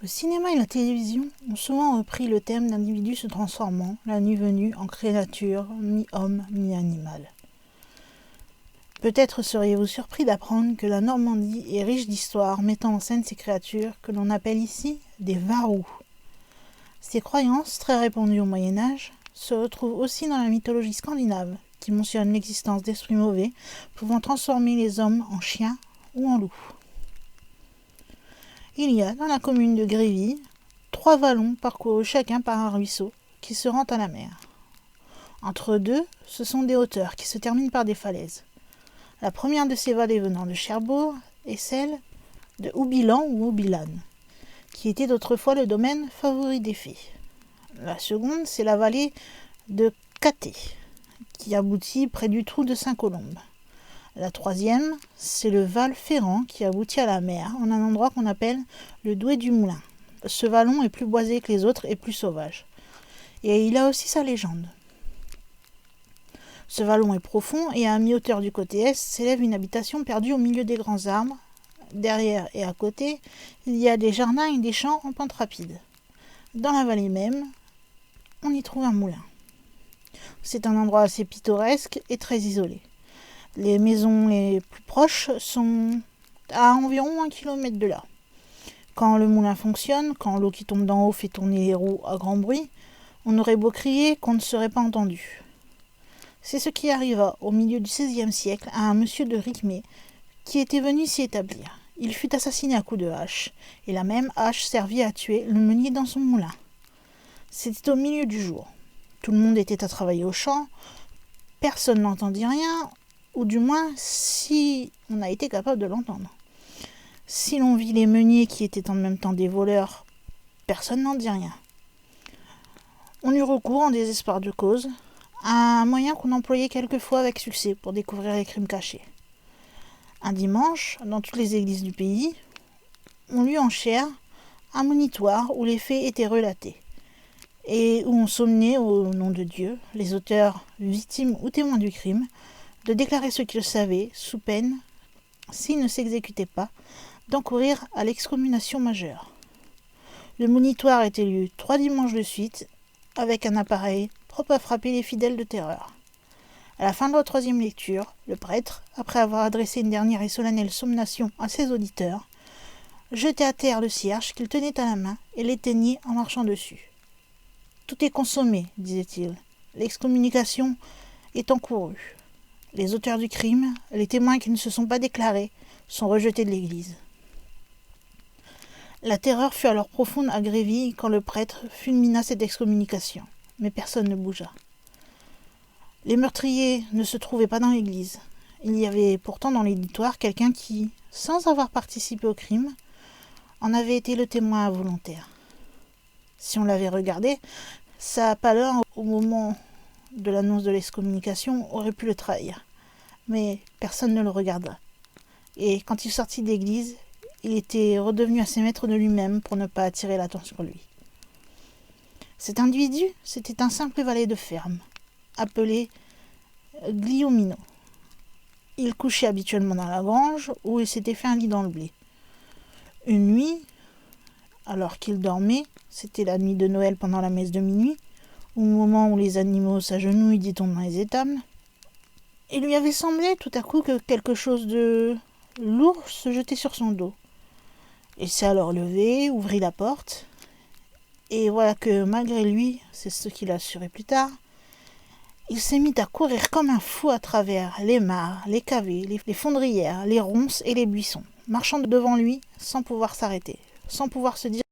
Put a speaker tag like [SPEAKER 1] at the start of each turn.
[SPEAKER 1] cinéma et la télévision ont souvent repris le thème d'individus se transformant, la nuit venue, en créature, mi-homme, mi-animal. Peut-être seriez-vous surpris d'apprendre que la Normandie est riche d'histoires mettant en scène ces créatures que l'on appelle ici des varous. Ces croyances, très répandues au Moyen-Âge, se retrouvent aussi dans la mythologie scandinave, qui mentionne l'existence d'esprits mauvais pouvant transformer les hommes en chiens ou en loups. Il y a dans la commune de Grévy 3 vallons parcourus chacun par un ruisseau qui se rend à la mer. Entre deux, ce sont des hauteurs qui se terminent par des falaises. La première de ces vallées venant de Cherbourg est celle de Oubilan ou Oubilan, qui était autrefois le domaine favori des fées. La seconde, c'est la vallée de Caté, qui aboutit près du trou de Saint-Colombe. La troisième, c'est le Val Ferrand qui aboutit à la mer, en un endroit qu'on appelle le Douai du Moulin. Ce vallon est plus boisé que les autres et plus sauvage. Et il a aussi sa légende. Ce vallon est profond et à mi-hauteur du côté est s'élève une habitation perdue au milieu des grands arbres. Derrière et à côté, il y a des jardins et des champs en pente rapide. Dans la vallée même, on y trouve un moulin. C'est un endroit assez pittoresque et très isolé. Les maisons les plus proches sont à environ 1 kilomètre de là. Quand le moulin fonctionne, quand l'eau qui tombe d'en haut fait tourner les roues à grand bruit, on aurait beau crier qu'on ne serait pas entendu. C'est ce qui arriva au milieu du XVIe siècle à un monsieur de Ricmay qui était venu s'y établir. Il fut assassiné à coups de hache, et la même hache servit à tuer le meunier dans son moulin. C'était au milieu du jour. Tout le monde était à travailler au champ, personne n'entendit rien, ou du moins si on a été capable de l'entendre. Si l'on vit les meuniers qui étaient en même temps des voleurs, personne n'en dit rien. On eut recours, en désespoir de cause, à un moyen qu'on employait quelquefois avec succès pour découvrir les crimes cachés. Un dimanche, dans toutes les églises du pays, on lut en chaire un monitoire où les faits étaient relatés et où on sommait au nom de Dieu les auteurs, victimes ou témoins du crime de déclarer ce qu'ils savaient sous peine, s'ils ne s'exécutaient pas, d'encourir à l'excommunication majeure. Le monitoire était lu 3 dimanches de suite avec un appareil propre à frapper les fidèles de terreur. À la fin de la 3e lecture, le prêtre, après avoir adressé une dernière et solennelle sommation à ses auditeurs, jetait à terre le cierge qu'il tenait à la main et l'éteignit en marchant dessus. « Tout est consommé, disait-il. L'excommunication est encourue. Les auteurs du crime, les témoins qui ne se sont pas déclarés, sont rejetés de l'église. » La terreur fut alors profonde à Grévy quand le prêtre fulmina cette excommunication, mais personne ne bougea. Les meurtriers ne se trouvaient pas dans l'église. Il y avait pourtant dans l'éditoire quelqu'un qui, sans avoir participé au crime, en avait été le témoin involontaire. Si on l'avait regardé, sa pâleur au moment de l'annonce de l'excommunication aurait pu le trahir. Mais personne ne le regarda. Et quand il sortit d'église, il était redevenu assez maître de lui-même pour ne pas attirer l'attention sur lui. Cet individu, c'était un simple valet de ferme, appelé Gliomino. Il couchait habituellement dans la grange où il s'était fait un lit dans le blé. Une nuit, alors qu'il dormait, c'était la nuit de Noël pendant la messe de minuit, au moment où les animaux s'agenouillent, dit-on, dans les étables, il lui avait semblé tout à coup que quelque chose de lourd se jetait sur son dos. Il s'est alors levé, ouvrit la porte, et voilà que malgré lui, c'est ce qu'il a assuré plus tard, il s'est mis à courir comme un fou à travers les mares, les cavées, les fondrières, les ronces et les buissons, marchant devant lui sans pouvoir s'arrêter, sans pouvoir se dire